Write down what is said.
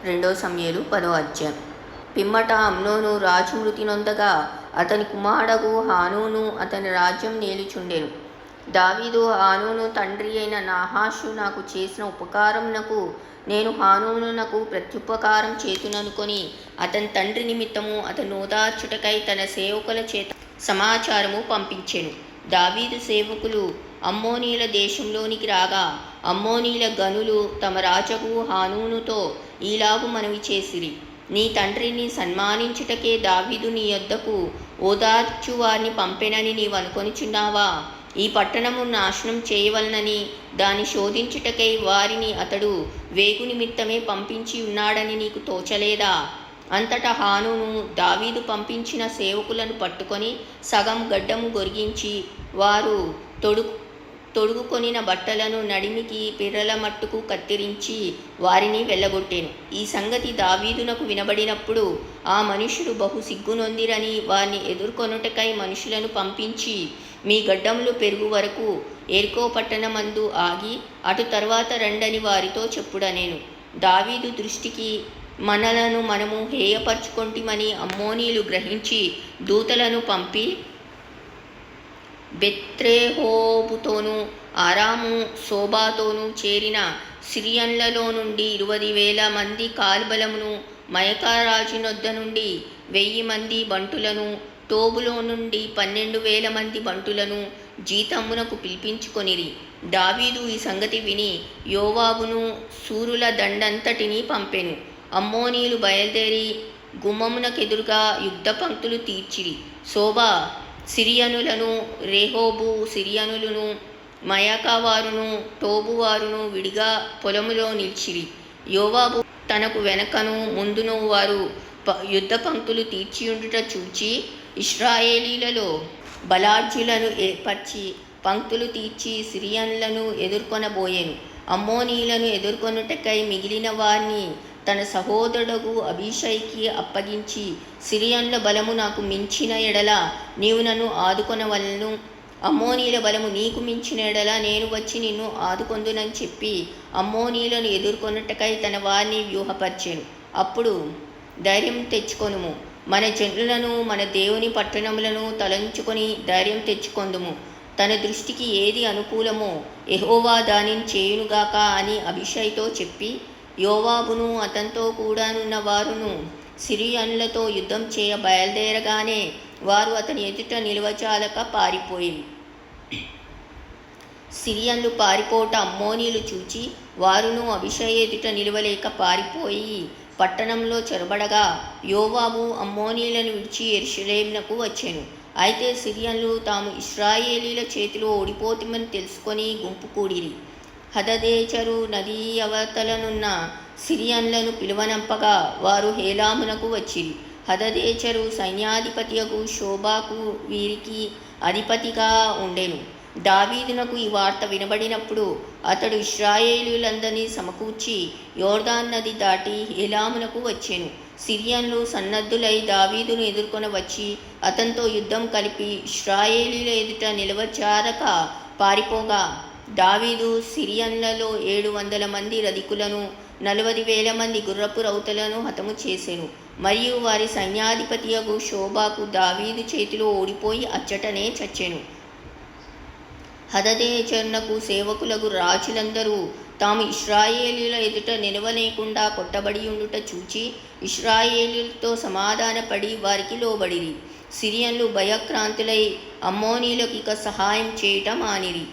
రెండో సమూయేలు 10వ అధ్యాయం. పిమ్మట అమ్నోను రాజు మృతి నొందగా అతని కుమారుడగు హానూను అతని రాజ్యం నేలుచుండెను. దావీదు హానూను తండ్రి అయిన నాహాషు నాకు చేసిన ఉపకారమునకు నేను హానూనునకు ప్రత్యుపకారం చేతుననుకొని అతని తండ్రి నిమిత్తము అతను ఓదార్చుటకై తన సేవకుల చేత సమాచారము పంపించెను. దావీదు సేవకులు అమ్మోనీయుల దేశంలోనికి రాగా అమ్మోనీయుల గనులు తమ రాజగు హానూనుతో ఈలాగు మనవి చేసిరి: నీ తండ్రిని సన్మానించుటకే దావీదు నీ యొద్దకు ఓదార్చు వారిని పంపెనని నీవు అనుకొనుచున్నావా? ఈ పట్టణము నాశనం చేయవలనని దాన్ని శోధించుటకై వారిని అతడు వేగు నిమిత్తమే పంపించి ఉన్నాడని నీకు తోచలేదా? అంతటా హానూను దావీదు పంపించిన సేవకులను పట్టుకొని సగం గడ్డము గొరిగించి వారు తొడుగుకొనిన బట్టలను నడిమికి పిర్రల మట్టుకు కత్తిరించి వారిని వెళ్ళగొట్టెను. ఈ సంగతి దావీదునకు వినబడినప్పుడు ఆ మనుషులు బహు సిగ్గునొందిరని వారిని ఎదుర్కొనుటకై మనుషులను పంపించి, మీ గడ్డములు పెరుగు వరకు ఎరికో పట్టణమందు ఆగి అటు తర్వాత రండని వారితో చెప్పుడనెను. దావీదు దృష్టికి మనలను మనము హేయపరచుకొంటిమని అమ్మోనీయులు గ్రహించి దూతలను పంపి బెత్రెహోబుతోనూ అరాము సోబాతోనూ చేరిన సిరియన్లలో నుండి 20,000 మంది కాల్బలమును, మయకారాజు నొద్ద నుండి 1,000 మంది బంటులను, టోబులో నుండి 12,000 మంది బంటులను జీతమునకు పిలిపించుకొనిరి. దావీదు ఈ సంగతి విని యోవాబును శూరుల దండంతటినీ పంపెను. అమ్మోనీయులు బయలుదేరి గుమ్మమునకెదురుగా యుద్ధ పంక్తులు తీర్చిరి. సోబా సిరియనులను, రెహోబు సిరియనులను, మయకావారును, టోబువారును విడిగా పొలములో నిలిచిరి. యోవాబు తనకు వెనకను ముందును వారు యుద్ధ పంక్తులు తీర్చియుండుట చూచి ఇశ్రాయేలీలలో బలాఢ్యులను ఏర్పరచి పంక్తులు తీర్చి సిరియన్లను ఎదుర్కొనబోయెను. అమ్మోనీయులను ఎదుర్కొనుటకై మిగిలిన వారిని తన సహోదరుడగు అబీషైకి అప్పగించి, సిరియన్ల బలము నాకు మించిన ఎడల నీవు నన్ను ఆదుకొనవలెను, అమ్మోనీయుల బలము నీకు మించిన ఎడల నేను వచ్చి నిన్ను ఆదుకొందునని చెప్పి అమ్మోనీయులను ఎదుర్కొనుటకై తన వారిని వ్యూహపరచెను. అప్పుడు ధైర్యం తెచ్చుకొనుము, మన జనులను మన దేవుని పట్టణములను తలంచుకొని ధైర్యం తెచ్చుకొందుము. తన దృష్టికి ఏది అనుకూలమో యెహోవా దానిని చేయునుగాక అని అబీషైతో చెప్పి, యోవాబును అతనితో కూడానున్న వారును సిరియన్లతో యుద్ధం చేయ బయలుదేరగానే వారు అతని ఎదుట నిలువచాలక పారిపోయిరి. సిరియన్లు పారిపోట అమ్మోనీయులు చూచి వారును అబీషై ఎదుట నిలువలేక పారిపోయి పట్టణంలో చొరబడగా యోవాబు అమ్మోనీయులను విడిచి యెరూషలేమునకు వచ్చెను. అయితే సిరియన్లు తాము ఇశ్రాయేలీల చేతిలో ఓడిపోతామని తెలుసుకొని గుంపు కూడిరి. హదదేచెరు నదీ అవతలనున్న సిరియన్లను పిలువనంపగా వారు హేలామునకు వచ్చిరి. హదదేచెరు సైన్యాధిపతియగు షోబాకు వీరికి అధిపతిగా ఉండెను. దావీదునకు ఈ వార్త వినబడినప్పుడు అతడు ఇశ్రాయేలీయులందరినీ సమకూర్చి యోర్దాను నది దాటి హేలామునకు వచ్చెను. సిరియన్లు సన్నద్ధులై దావీదును ఎదుర్కొన వచ్చి అతనితో యుద్ధం కలిపి ఇశ్రాయేలీయుల ఎదుట నిలవచారక పారిపోగా దావీదు సిరియన్లలో 700 మంది రధికులను, 40,000 మంది గుర్రపు రౌతులను హతము చేసెను. మరియు వారి సైన్యాధిపతియగు షోబాకు దావీదు చేతిలో ఓడిపోయి అచ్చటనే చచ్చెను. హదదేచెరునకు సేవకులగు రాజులందరూ తాము ఇశ్రాయేలీయుల ఎదుట నిలవలేకుండా కొట్టబడి ఉండుట చూచి ఇశ్రాయేలీయులతో సమాధానపడి వారికి లోబడిరి. సిరియన్లు భయక్రాంతులై అమ్మోనీయులకు ఇక సహాయం చేయుట మానిరి.